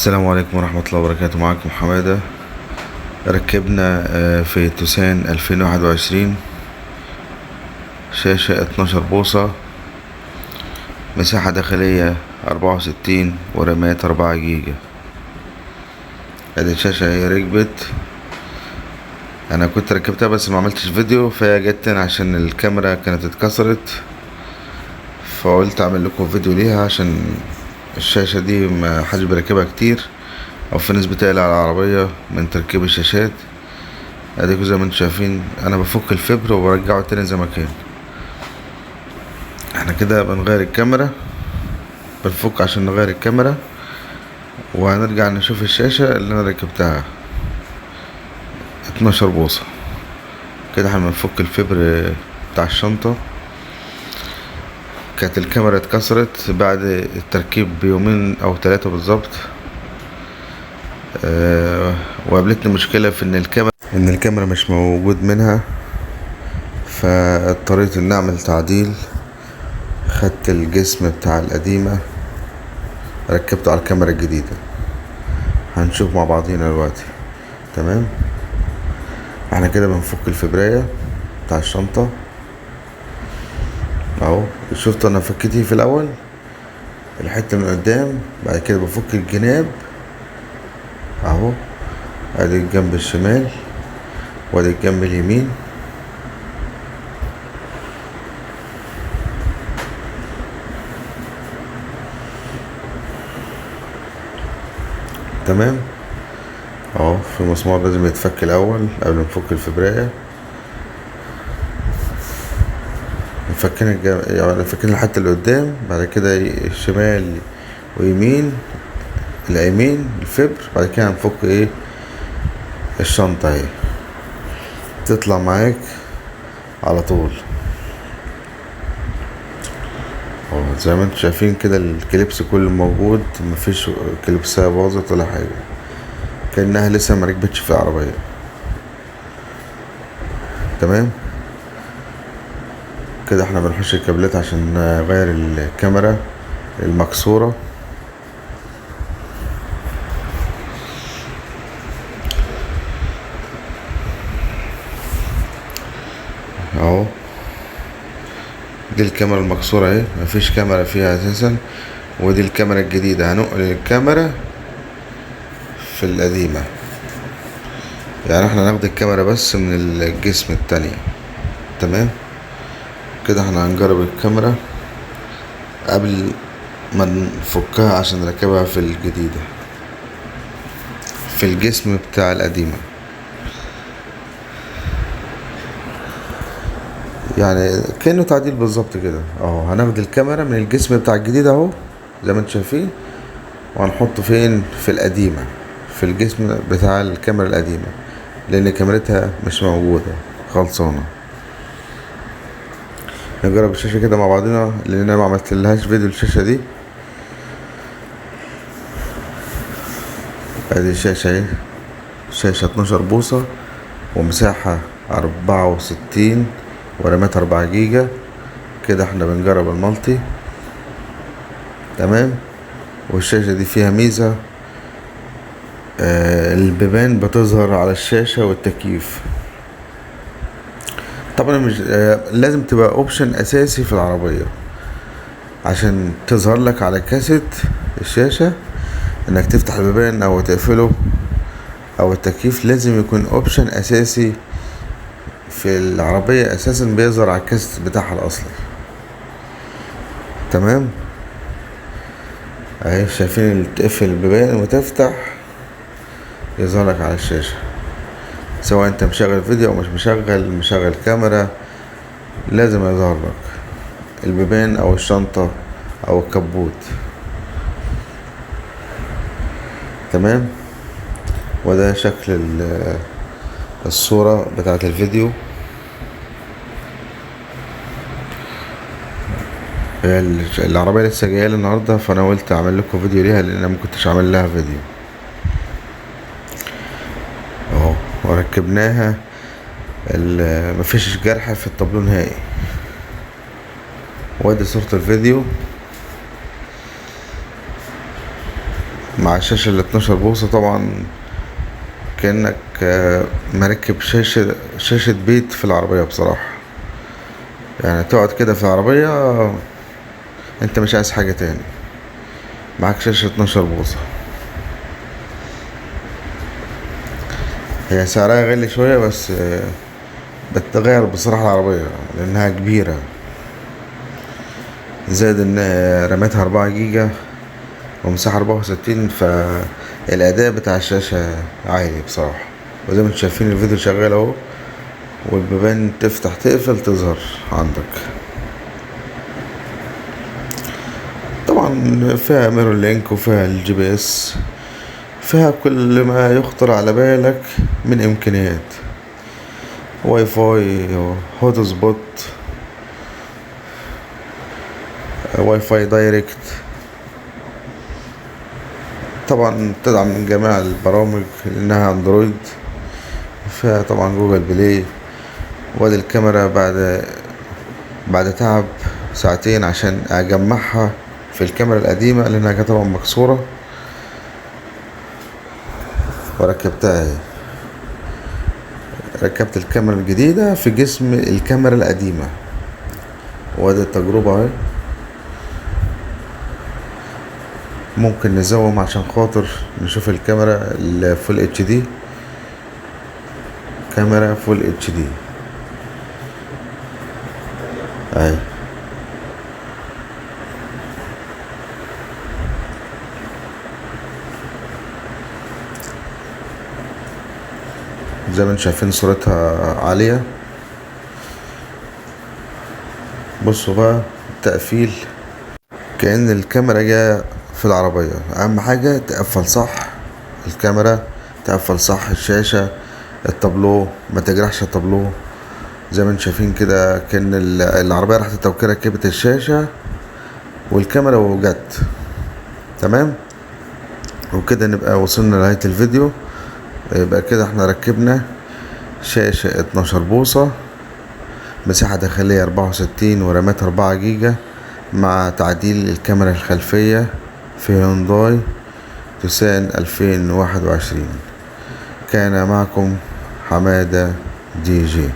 السلام عليكم ورحمة الله وبركاته. معكم حمادة. ركبنا في توسان 2021 شاشة 12 بوصة، مساحة داخلية 64 ورامات 4 جيجا. ادي الشاشة هي ركبت. انا كنت ركبتها بس ما عملتش فيديو، فهي جت عشان الكاميرا كانت اتكسرت، فقلت اعمل لكم فيديو ليها عشان الشاشة دي ما حدش بيركبها كتير، او في ناس بتقلق على العربية من تركيب الشاشات. اديكم زي ما انتم شايفين انا بفك الفبر وبرجعه تاني زي ما كان. احنا كده بنغير الكاميرا، بنفك عشان نغير الكاميرا وهنرجع نشوف الشاشة اللي انا ركبتها 12 بوصة. كده احنا بنفك الفبر بتاع الشنطة. كانت الكاميرا اتكسرت بعد التركيب بيومين او 3 بالظبط. وقابلتني مشكلة في ان الكاميرا مش موجود منها، فاضطريت ان اعمل تعديل. خدت الجسم بتاع القديمة ركبته على الكاميرا الجديدة، هنشوف مع بعضينا دلوقتي. تمام، احنا كده بنفك الفبراية بتاع الشنطة اهو. شفتوا انا فكيتي في الاول الحتة من قدام، بعد كده بفك الجناب اهو. ادي الجنب الشمال وادي الجنب اليمين. تمام اهو. في مسمار لازم يتفك الاول قبل ما نفك الفبراية. يعني فكينا الحتة اللي قدام، بعد كده الشمال ويمين، اليمين الفبر، بعد كده هنفك الشنطة اهي تطلع معاك على طول اهو. زي ما انتم شايفين كده الكليبس كله موجود، مفيش كليبسها باظت ولا حاجة، كأنها لسه مركبتش في العربية. تمام كده احنا بنحش الكابلات عشان نغير الكاميرا المكسورة اهو. دي الكاميرا المكسورة اهي، مفيش كاميرا فيها اساسا، ودي الكاميرا الجديدة. هنقل الكاميرا في القديمة، يعني احنا هناخد الكاميرا بس من الجسم التانية. تمام كده احنا هنجرب الكاميرا قبل ما نفكها عشان نركبها في الجديدة في الجسم بتاع القديمة. يعني كأنه تعديل بالظبط كده اهو. هناخد الكاميرا من الجسم بتاع الجديد اهو زي ما انتم شايفين، وهنحطه فين؟ في القديمة، في الجسم بتاع الكاميرا القديمة، لان كاميرتها مش موجودة خلصانة. نجرب الشاشة كده مع بعضنا لان انا ما عملتلهاش فيديو الشاشة دي. ادي الشاشة اهي، شاشة 12 بوصة ومساحة 64 ورامات 4 جيجا. كده احنا بنجرب المالتي. تمام، والشاشة دي فيها ميزة، البيبان بتظهر على الشاشة والتكييف. طبعا مش لازم تبقى اوبشن اساسي في العربية عشان تظهر لك على كاسيت الشاشة انك تفتح البيبان او تقفله، او التكييف لازم يكون اوبشن اساسي في العربية، اساسا بيظهر على الكاسيت بتاعها الاصلي. تمام اهي شايفين، تقفل البيبان وتفتح يظهر لك على الشاشة، سواء انت مشغل فيديو او مش مشغل كاميرا، لازم يظهر لك البيبان او الشنطة او الكبوت. تمام، وده شكل الصورة بتاعت الفيديو. العربية لسه جاية لي النهاردة، فانا قلت اعمل لكم فيديو ليها لان انا ما كنتش عامل لها فيديو اهو. وركبناها مفيش جرح في الطابلو نهائي. وادي صورة الفيديو مع مع الشاشة ال 12 بوصة طبعا كأنك مركب شاشة بيت في العربية بصراحة. يعني تقعد كده في العربية انت مش عايز حاجة تاني، معاك شاشة 12 بوصة. هي سعرها غالي شوية بس بتغير بصراحة العربية لأنها كبيرة، زائد إن راماتها 4 جيجا ومساحة 64، فالأداء بتاع الشاشة عالي بصراحة. وزي ما انتم شايفين الفيديو شغال اهو، والبيبان تفتح تقفل تظهر عندك. طبعا فيها ميرور لينك وفيها الجي بي اس، فيها كل ما يخطر على بالك من امكانيات، واي فاي، هوت سبوت، واي فاي دايركت. طبعا تدعم جميع البرامج لانها اندرويد. فيها طبعا جوجل بلاي. وادي الكاميرا بعد تعب ساعتين عشان اجمعها في الكاميرا القديمة لانها كانت طبعا مكسورة، وركبتها اهي. ركبت الكاميرا الجديدة في جسم الكاميرا القديمة، وادي التجربة اهي. ممكن نزوم عشان خاطر نشوف الكاميرا الفول اتش دي. كاميرا فول اتش دي اهي. زي ما انتم شايفين صورتها عالية. بصوا بقى التقفيل كأن الكاميرا جاية في العربية. اهم حاجة تقفل صح الكاميرا، تقفل صح الشاشة، التابلو ما تجرحش التابلو. زي ما انتم شايفين كده كأن العربية راحت التوكيل ركبت الشاشة والكاميرا وجت تمام. وكده نبقى وصلنا لنهاية الفيديو. يبقى كده احنا ركبنا شاشة 12 بوصة، مساحة داخلية 64 ورامات 4 جيجا، مع تعديل الكاميرا الخلفية في هيونداي توسان 2021. كان معكم حمادة دي جي.